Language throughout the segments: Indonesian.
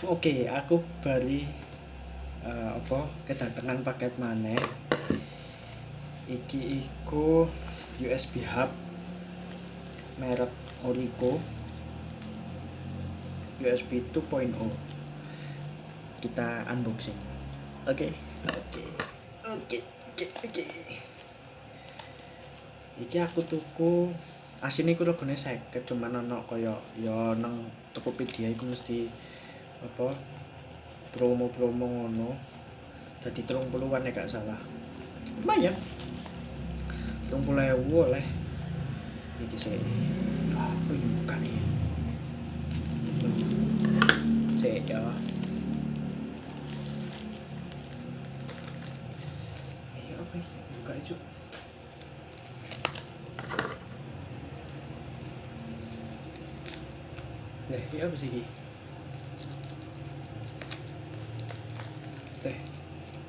Oke, aku bali kedatangan paket maneh. Iki iku USB hub merek Orico USB 2.0. Kita unboxing. Oke. Iki aku tuku asine iku regane 50, cuman ana kaya ya nang Tokopedia iku mesti promo-promo ngono. Dadi 30-an nek gak salah. Lumayan. 30.000 oleh. Iki sih. Apa yang buka nih? Sik ya. Iya apa iki? Buka itu. Iya apa sih iki?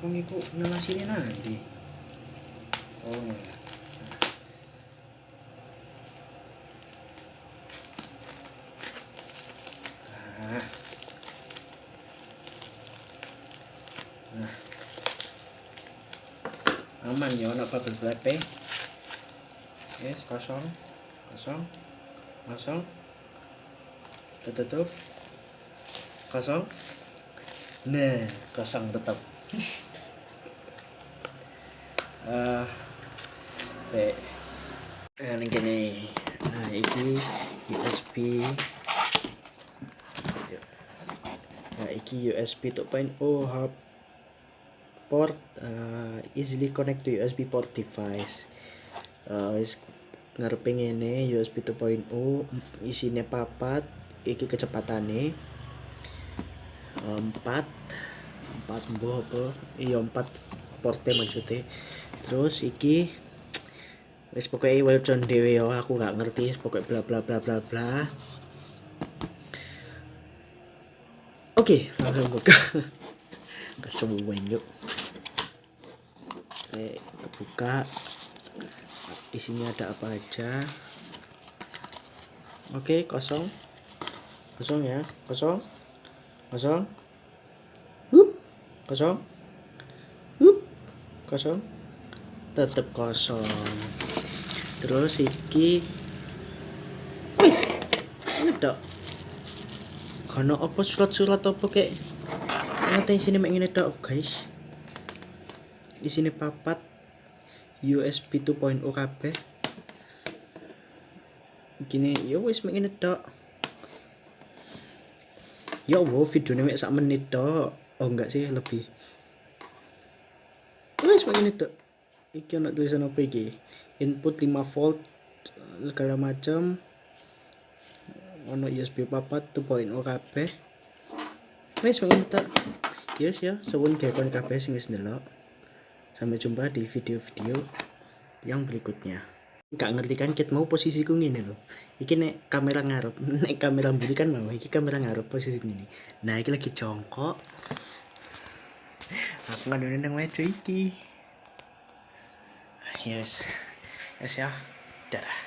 Wong iku ngelasine nanti. Oh ya. Nah. Aman ya, ana bubble wrap. Yes, kosong. Tutup. Kosong. Nah, kosong tetap. Ini gini. Nah, ini USB. Nah, ini USB 2.0 hub port, easily connect to USB port device. Ngarepe ngene USB 2.0, isine 4, iki kecepatane 4 mbuh apa? Iya 4 porte maksudnya. Terus iki wis pokoke wacan dhewe ya, aku gak ngerti, pokoke bla bla bla bla bla. Oke, langsung buka. Kesemuan yuk. Kita buka. Isinya ada apa aja. Oke, kosong ya, kosong. Kosong. Tetep kosong. Terus iki wis ngedok. Kono apa surat-surat apa kek? Ngerti sini mek ngene tok, guys. Isine 4 USB 2.0 kabeh. Gini, ya wis mek ngene tok. Ya wow, videone mek sak menit tok. Oh enggak sih, lebih. Wis mek ngene tok. Iki ana tulisan apa iki? Input 5 volt segala macam. Ono USB 4 2.0 kabeh. Wis mek ngene tok. Yes ya, suwun gekon kabeh sing wis ndelok. Sampai jumpa di video-video yang berikutnya. Gak ngerti kan ket mau posisiku ngene lho. Iki nek kamera ngarep, nek kamera mburi kan mau iki kamera ngarep posisi ngene. Nah, iki lagi jongkok. Aku ngadone nang meja iki. Yes ya. Dah.